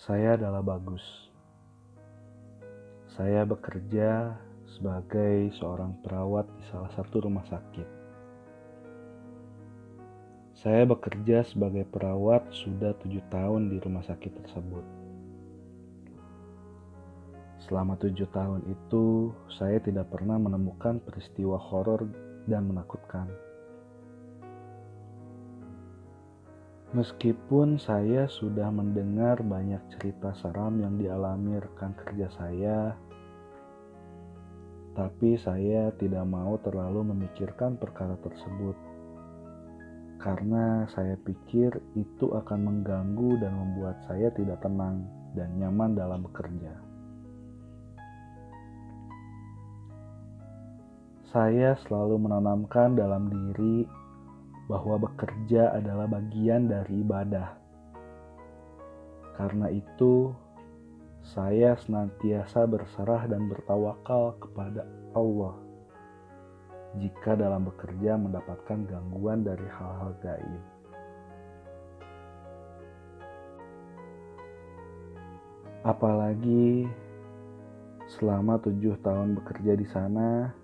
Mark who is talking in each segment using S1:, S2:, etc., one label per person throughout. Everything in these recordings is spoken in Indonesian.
S1: Saya adalah Bagus. Saya bekerja sebagai seorang perawat di salah satu rumah sakit. Saya bekerja sebagai perawat sudah 7 tahun di rumah sakit tersebut. Selama 7 tahun itu, saya tidak pernah menemukan peristiwa horor dan menakutkan. Meskipun saya sudah mendengar banyak cerita seram yang dialami rekan kerja saya, tapi saya tidak mau terlalu memikirkan perkara tersebut. Karena saya pikir itu akan mengganggu dan membuat saya tidak tenang dan nyaman dalam bekerja. Saya selalu menanamkan dalam diri bahwa bekerja adalah bagian dari ibadah. Karena itu, saya senantiasa berserah dan bertawakal kepada Allah jika dalam bekerja mendapatkan gangguan dari hal-hal gaib. Apalagi selama 7 tahun bekerja di sana,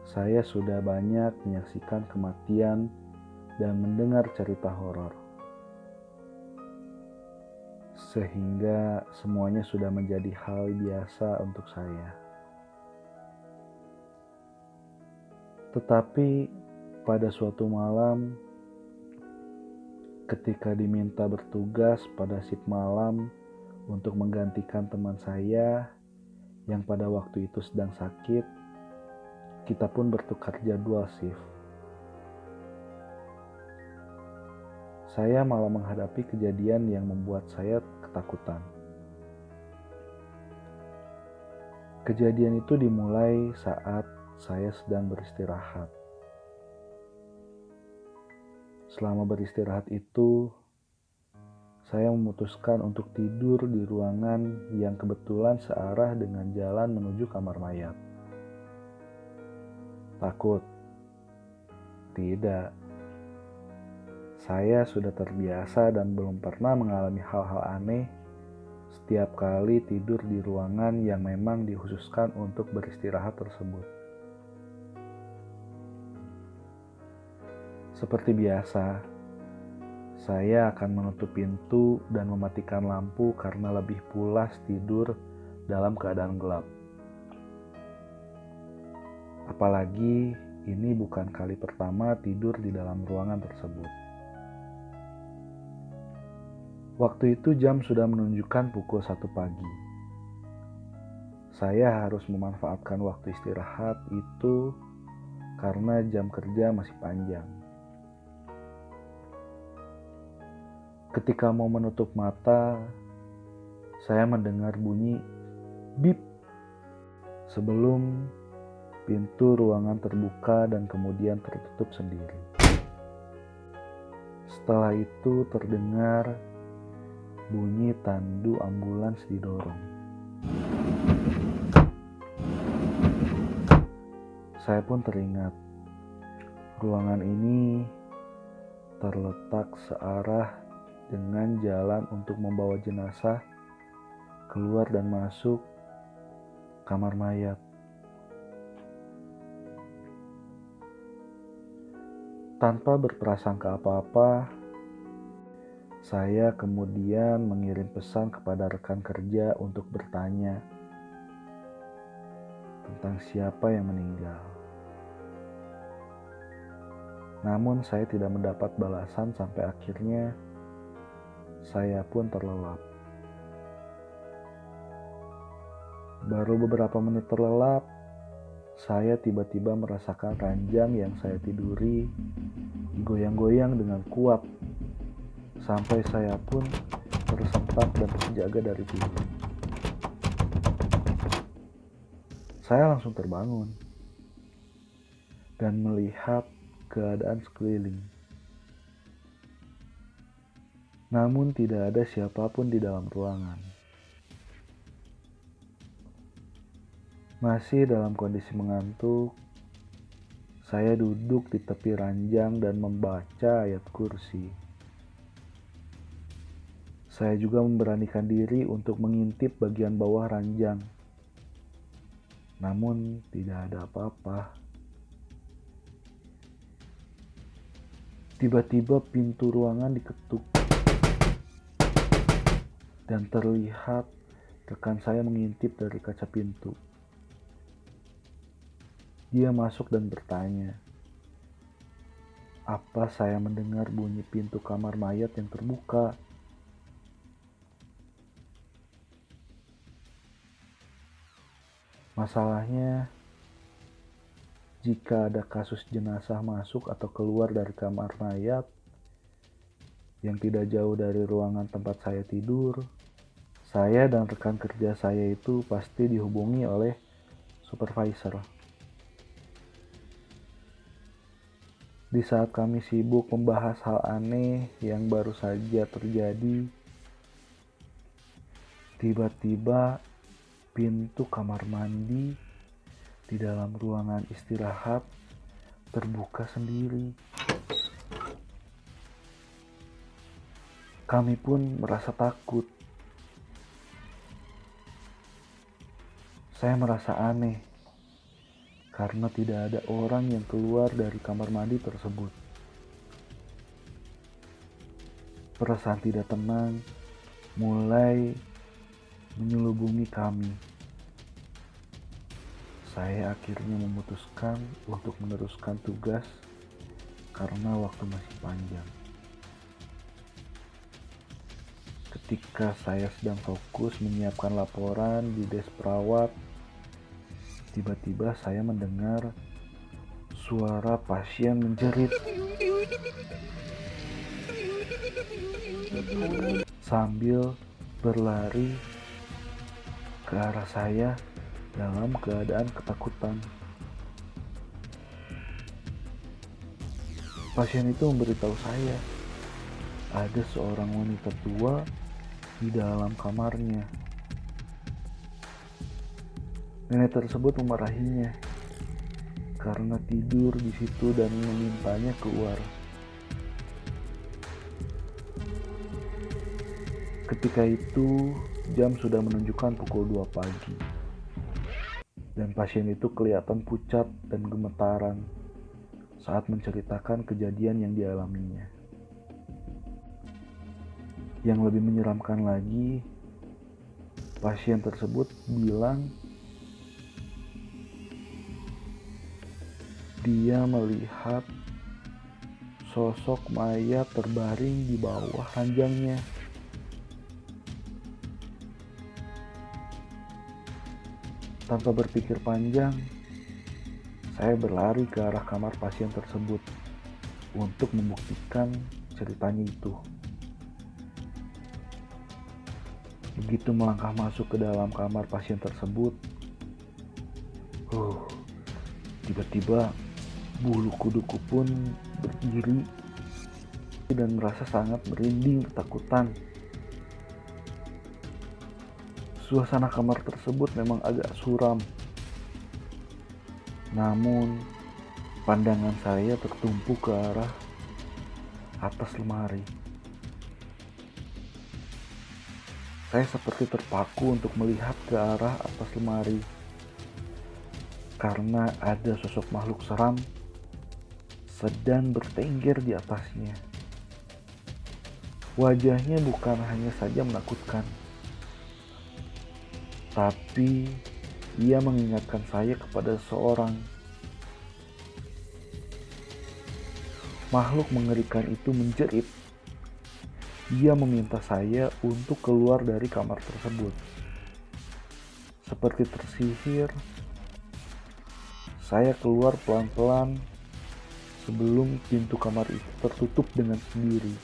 S1: saya sudah banyak menyaksikan kematian dan mendengar cerita horor. Sehingga semuanya sudah menjadi hal biasa untuk saya. Tetapi pada suatu malam, ketika diminta bertugas pada shift malam untuk menggantikan teman saya yang pada waktu itu sedang sakit, kita pun bertukar jadwal shift. Saya malah menghadapi kejadian yang membuat saya ketakutan. Kejadian itu dimulai saat saya sedang beristirahat. Selama beristirahat itu, saya memutuskan untuk tidur di ruangan yang kebetulan searah dengan jalan menuju kamar mayat. Takut? Tidak. Saya sudah terbiasa dan belum pernah mengalami hal-hal aneh setiap kali tidur di ruangan yang memang dikhususkan untuk beristirahat tersebut. Seperti biasa, saya akan menutup pintu dan mematikan lampu karena lebih pulas tidur dalam keadaan gelap. Apalagi ini bukan kali pertama tidur di dalam ruangan tersebut. Waktu itu jam sudah menunjukkan pukul 1 pagi. Saya harus memanfaatkan waktu istirahat itu karena jam kerja masih panjang. Ketika mau menutup mata, saya mendengar bunyi bip sebelum pintu ruangan terbuka dan kemudian tertutup sendiri. Setelah itu terdengar bunyi tandu ambulans didorong. Saya pun teringat, ruangan ini terletak searah dengan jalan untuk membawa jenazah keluar dan masuk kamar mayat. Tanpa berprasangka apa-apa, saya kemudian mengirim pesan kepada rekan kerja untuk bertanya tentang siapa yang meninggal. Namun saya tidak mendapat balasan sampai akhirnya saya pun terlelap. Baru beberapa menit terlelap, saya tiba-tiba merasakan ranjang yang saya tiduri digoyang-goyang dengan kuat sampai saya pun tersentak dan terjaga dari tidur. Saya langsung terbangun dan melihat keadaan sekeliling. Namun tidak ada siapapun di dalam ruangan. Masih dalam kondisi mengantuk, saya duduk di tepi ranjang dan membaca ayat kursi. Saya juga memberanikan diri untuk mengintip bagian bawah ranjang. Namun tidak ada apa-apa. Tiba-tiba pintu ruangan diketuk dan terlihat rekan saya mengintip dari kaca pintu. Dia masuk dan bertanya, apa saya mendengar bunyi pintu kamar mayat yang terbuka? Masalahnya, jika ada kasus jenazah masuk atau keluar dari kamar mayat yang tidak jauh dari ruangan tempat saya tidur, saya dan rekan kerja saya itu pasti dihubungi oleh supervisor. Di saat kami sibuk membahas hal aneh yang baru saja terjadi, tiba-tiba pintu kamar mandi di dalam ruangan istirahat terbuka sendiri. Kami pun merasa takut. Saya merasa aneh karena tidak ada orang yang keluar dari kamar mandi tersebut. Perasaan tidak tenang mulai menyelubungi kami. Saya akhirnya memutuskan untuk meneruskan tugas karena waktu masih panjang. Ketika saya sedang fokus menyiapkan laporan di desk perawat, tiba-tiba saya mendengar suara pasien menjerit sambil berlari ke arah saya dalam keadaan ketakutan. Pasien itu memberitahu saya ada seorang wanita tua di dalam kamarnya. Nenek tersebut memarahinya karena tidur di situ dan memintanya keluar. Ketika itu, jam sudah menunjukkan pukul 2 pagi. Dan pasien itu kelihatan pucat dan gemetaran saat menceritakan kejadian yang dialaminya. Yang lebih menyeramkan lagi, pasien tersebut bilang dia melihat sosok mayat terbaring di bawah ranjangnya. Tanpa berpikir panjang, saya berlari ke arah kamar pasien tersebut untuk membuktikan ceritanya itu. Begitu melangkah masuk ke dalam kamar pasien tersebut, tiba-tiba bulu kuduku pun berdiri dan merasa sangat merinding ketakutan. Suasana kamar tersebut memang agak suram. Namun, pandangan saya tertumpu ke arah atas lemari. Saya seperti terpaku untuk melihat ke arah atas lemari karena ada sosok makhluk seram sedang bertengger di atasnya. Wajahnya bukan hanya saja menakutkan, tapi ia mengingatkan saya kepada seorang. Makhluk mengerikan itu menjerit. Dia meminta saya untuk keluar dari kamar tersebut. Seperti tersihir, saya keluar pelan-pelan sebelum pintu kamar itu tertutup dengan sendiri.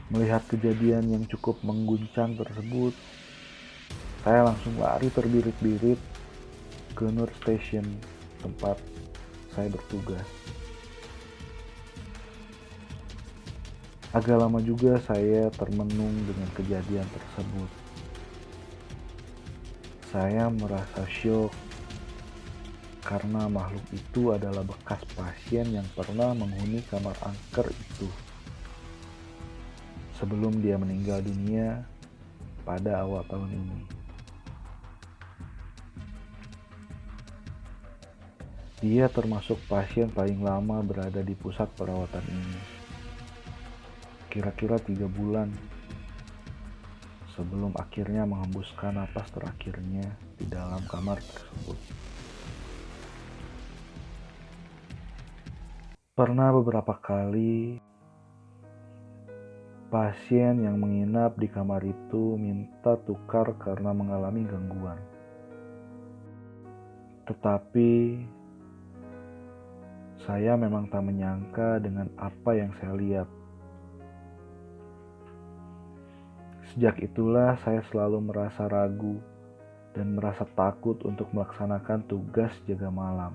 S1: Melihat kejadian yang cukup mengguncang tersebut, saya langsung lari terbirit-birit ke nurse station tempat saya bertugas. Agak lama juga saya termenung dengan kejadian tersebut. Saya merasa syok karena makhluk itu adalah bekas pasien yang pernah menghuni kamar angker itu. sebelum dia meninggal dunia pada awal tahun ini. Dia termasuk pasien paling lama berada di pusat perawatan ini. Kira-kira 3 bulan sebelum akhirnya menghembuskan napas terakhirnya di dalam kamar tersebut. Pernah beberapa kali pasien yang menginap di kamar itu minta tukar karena mengalami gangguan. Tetapi saya memang tak menyangka dengan apa yang saya lihat. Sejak itulah saya selalu merasa ragu dan merasa takut untuk melaksanakan tugas jaga malam.